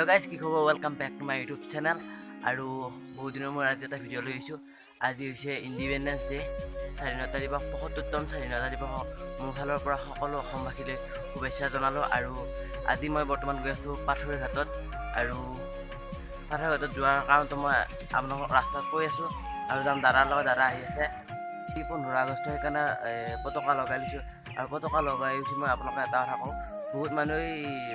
Guys, কি খবৰ? Welcome back to my YouTube channel. আৰু বহুত দিনৰ মই আজি এটা ভিডিঅ' লৈ আহিছোঁ। আজি হৈছে ইণ্ডিপেণ্ডেন্স ডে, স্বাধীনতা দিৱস, ৭৫তম স্বাধীনতা দিৱস। মোৰ ফালৰ পৰা সকলো অসমবাসীলৈ শুভেচ্ছা জনালোঁ। আৰু আজি মই বৰ্তমান গৈ আছোঁ পাথৰুঘাটত। আৰু পাথৰুঘাটত যোৱাৰ কাৰণটো মই আপোনালোকক ৰাস্তাত কৈ আছোঁ আৰু যাম দাদাৰ লগত। দাদা আহি আছে। 15 আগষ্ট সেইকাৰণে পতাকা লগাই দিছোঁ। আৰু পতাকা লগাই উঠি মই আপোনালোকে এটা কথা কওঁ, বহুত মানুহে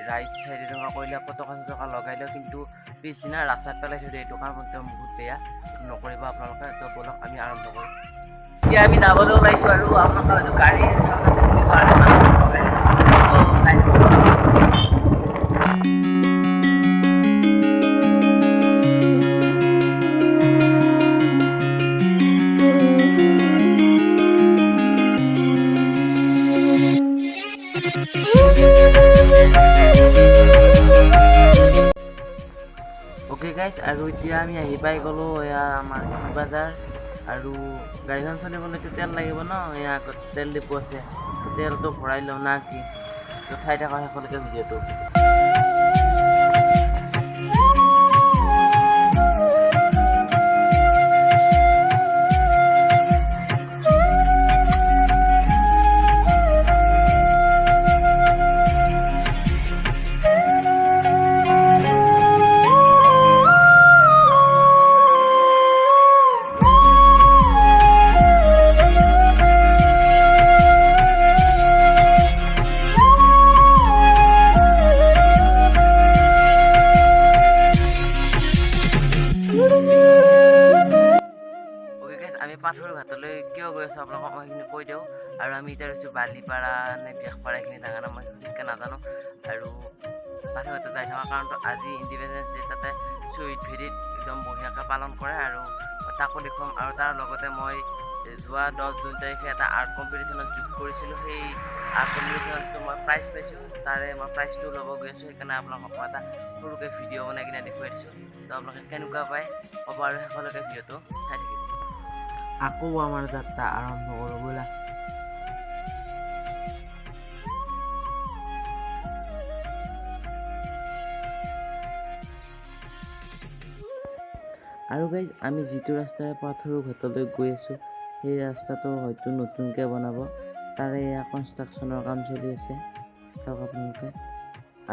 ৰাইট চাইডে থকা কৰিলে পতাকা লগাই লয়, কিন্তু পিছদিনা ৰাস্তাত পেলাই থৈ দিয়ে। এইটো কাম একদম বহুত বেয়া, এইটো নকৰিব আপোনালোকে। তো ব'লক আমি আৰম্ভ কৰোঁ। এতিয়া আমি যাবলৈ ওলাইছোঁ আৰু আপোনালোকে হয়তো গাড়ী অ'কে গাইজ, আৰু এতিয়া আমি আহি পাই গ'লোঁ এয়া আমাৰ বজাৰ। আৰু গাড়ীখন চলিবলৈতো তেল লাগিব ন, এয়া আগত তেল ডিপু আছে, তেলটো ভৰাই লওঁ না কি। তো চাই থাকা শেষলৈকে ভিডিঅ'টো। আমি পাথৰুঘাটলৈ কিয় গৈ আছোঁ আপোনালোকক মই সেইখিনি কৈ দিওঁ। আৰু আমি এতিয়া ৰৈছোঁ বালিপাৰা নে বিয়াখপাৰা, এইখিনি জাগা নাম মই সঠিককৈ নাজানো। আৰু পাথৰুঘাটত যাই থকা কাৰণটো আজি ইণ্ডিপেণ্ডেন্স ডে, তাতে শ্বহীদ ভেদীত একদম বঢ়িয়াকৈ পালন কৰে। আৰু তাকো দেখুৱাম। আৰু তাৰ লগতে মই যোৱা 10 জুন তাৰিখে এটা আৰ্ট কম্পিটিশ্যনত যোগ কৰিছিলোঁ। সেই আৰ্ট কম্পিটিশ্যনটো মই প্ৰাইজ পাইছোঁ, তাৰে মই প্ৰাইজটো ল'ব গৈ আছোঁ। সেইকাৰণে আপোনালোকক মই এটা সৰুকৈ ভিডিঅ' বনাই কিনে দেখুৱাই দিছোঁ। তো আপোনালোকে কেনেকুৱা পায় ক'ব, আৰু শেষলৈকে ভিডিঅ'টো চাই থাকিব। আকৌ আমাৰ যাত্ৰা আৰম্ভ কৰোঁ ব'লা। আৰু গাইজ, আমি যিটো ৰাস্তাৰে পাথৰুঘাটলৈ গৈ আছোঁ, সেই ৰাস্তাটো হয়তো নতুনকৈ বনাব। তাৰে এয়া কনষ্ট্ৰাকশ্যনৰ কাম চলি আছে, চাওক আপোনালোকে।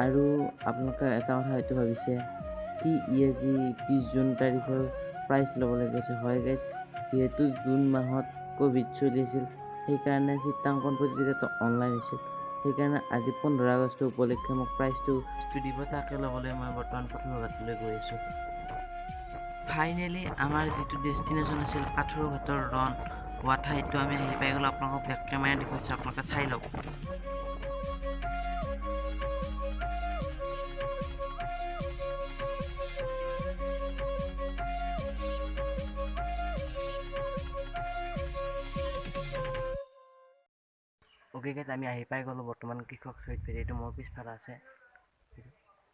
আৰু আপোনালোকে এটা কথা হয়তো ভাবিছে কি, আজি 20 জুন তাৰিখৰ প্ৰাইজ ল'ব লাগিছে। হয় গাইজ, যিহেতু জুন মাহত ক'ভিড চলি আছিল, সেইকাৰণে চিত্ৰাংকন প্ৰতিযোগিতাটো অনলাইন হৈছিল। সেইকাৰণে আজি 15 আগষ্ট উপলক্ষে মোক প্ৰাইজটো দিব, তাকে ল'বলৈ মই বৰ্তমান পাথৰুঘাটলৈ গৈ আছোঁ। ফাইনেলি আমাৰ যিটো ডেষ্টিনেশ্যন আছিল পাথৰুঘাটৰ ৰণ হোৱা ঠাইটো আমি আহি পাই গ'লোঁ। আপোনালোকক বেক কেমেৰা দেখুৱাইছোঁ, আপোনালোকে চাই লওক। অ'কে গাইজ, আমি আহি পাই গ'লোঁ বৰ্তমান কৃষক শ্বহীদ ভেদী। এইটো মোৰ পিছফালে আছে,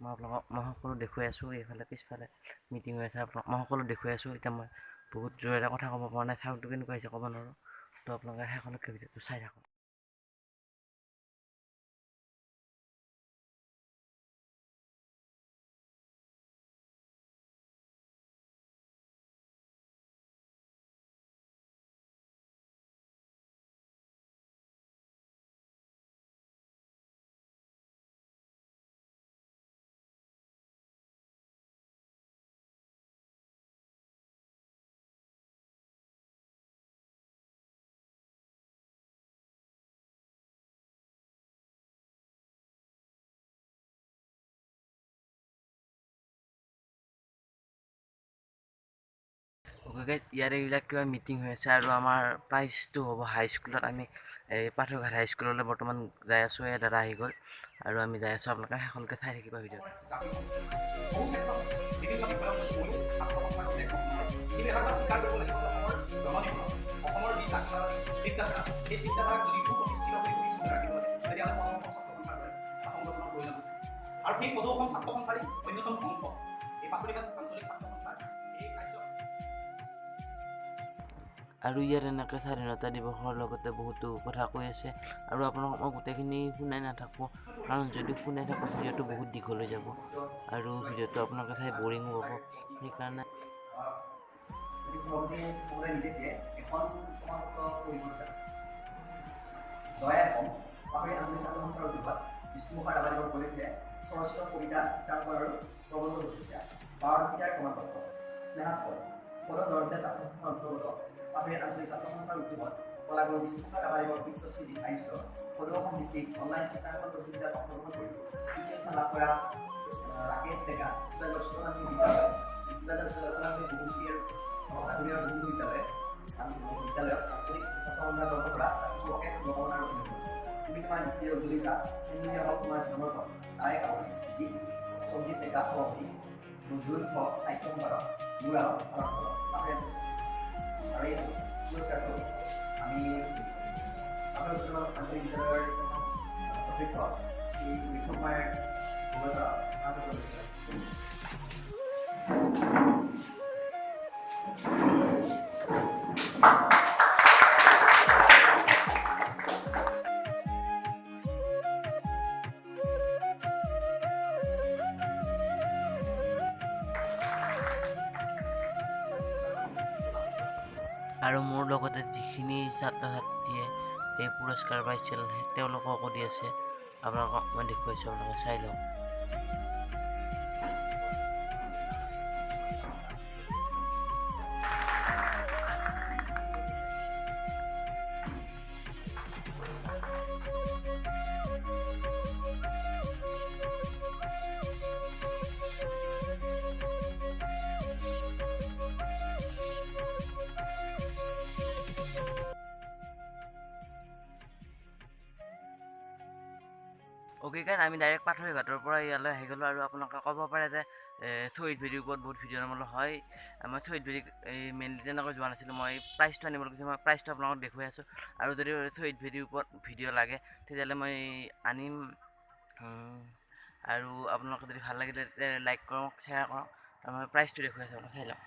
মই আপোনালোকক সকলো দেখুৱাই আছোঁ। এইফালে পিছফালে মিটিং হৈ আছে, আপোনাক মই সকলো দেখুৱাই আছোঁ। এতিয়া মই বহুত জোৰেৰে কথা ক'ব পৰা নাই, চাউণ্ডটো কেনেকুৱা হৈছে ক'ব নোৱাৰোঁ। তো আপোনালোকে শেষলৈকে ভিডিঅ'টো চাই থাকক। অ'কে গাইজ, ইয়াৰে এইবিলাক কিবা মিটিং হৈ আছে। আৰু আমাৰ প্ৰাইজটো হ'ব হাইস্কুলত। আমি এই পাথৰুঘাট হাইস্কুললৈ বৰ্তমান যাই আছোঁ। এই দাদা আহি গ'ল আৰু আমি যাই আছোঁ। আপোনালোকে শেষলৈকে চাই থাকিব ভিডিঅ'টো। আৰু সেই সদৌ অসম ছাত্ৰ সন্থাৰ অন্যতম অংশ এই পাথৰুঘাট আঞ্চলিক ছাত্ৰ সংস্থাৰ এই কাৰ্য। আৰু ইয়াৰ এনেকৈ স্বাধীনতা দিৱসৰ লগতে বহুতো কথা কৈ আছে আৰু আপোনালোকক মই গোটেইখিনি শুনাই নাথাকোঁ কাৰণ যদি শুনাই থাকোঁ ভিডিঅ'টো বহুত দীঘল হৈ যাব আৰু ভিডিঅ'টো আপোনালোকে চাই বৰিং হ'ব সেইকাৰণে জয় অসম পাহৰি আঞ্চলিক ছাত্ৰ সন্থাৰ উদ্যোগত বিষ্ণুমুখাৰ ৰাভাদেৱৰ উপলক্ষে স্বৰচিত কবিতা চিত্ৰাংকন আৰু প্ৰবন্ধ প্ৰতিযোগিতা বাৰমিটাৰ প্ৰমাণপত্ৰ স্নেহাস্পদ সদৌ জয়ন্তীয়া ছাত্ৰ সন্থাৰ অন্তৰ্গত পাহৰি আঞ্চলিক ছাত্ৰ সন্থাৰ উদ্যোগত কলাগুৰু বিষ্ণুমুখাৰ ৰাভাদেৱৰ বৃত্তস্মৃতিত আয়োজিত সদৌ অসম ভিত্তিক অনলাইন চিত্ৰাংকন প্ৰতিযোগিতাত অংশগ্ৰহণ কৰি তৃতীয় স্থান লাভ কৰা ৰাকেশ ডেকা শিৱাজৰ শিৱকান্তি বিদ্যালয় বিদ্যালয়ত আঞ্চলিক ছাত্ৰ সন্থাৰ জন্ম কৰা চাচি চুৱকে শুভকামনাৰ অভিনন্দন তুমি তোমাৰ নীতিৰ উজ্জ্বলিতা সেন্দুৰীয়া হওক তোমাৰ জীৱনৰ পথ তাৰে কামনা গীত সঞ্জিত ডেকা সভাপতি নজৰুল হক সাহিত্য সম্পাদক নুৰ আলম পাহৰি আঞ্চলিক আৰু এই পুৰস্কাৰটো আমি পাহৰি আঞ্চলিক বিদ্যালয়ৰ অধ্যক্ষ শ্ৰী বিক্ৰম কুমাৰ ভূগোচৰক আৰু মোৰ লগতে যিখিনি ছাত্ৰ ছাত্ৰীয়ে এই পুৰস্কাৰ পাইছিল তেওঁলোককো দি আছে আপোনালোকক মই দেখুৱাইছোঁ আপোনালোকে চাই লওক অ'কে গাইজ আমি ডাইৰেক্ট পাথৰঘাটৰ পৰা ইয়ালৈ আহি গ'লোঁ আৰু আপোনালোকে ক'ব পাৰে যে শ্বহীদ ভেলীৰ ওপৰত বহুত ভিডিঅ' নবনোৱা হয় মই শ্বহীদ ভেলীক মেইনলি তেনেকৈ যোৱা নাছিলোঁ মই প্ৰাইজটো আনিবলৈ গৈছোঁ মই প্ৰাইজটো আপোনালোকক দেখুৱাই আছোঁ আৰু যদি শ্বহীদ ভেলীৰ ওপৰত ভিডিঅ' লাগে তেতিয়াহ'লে মই আনিম আৰু আপোনালোকে যদি ভাল লাগিলে লাইক কৰক শ্বেয়াৰ কৰক আৰু মই প্ৰাইজটো দেখুৱাই আছোঁ আপোনালোকে চাই লওক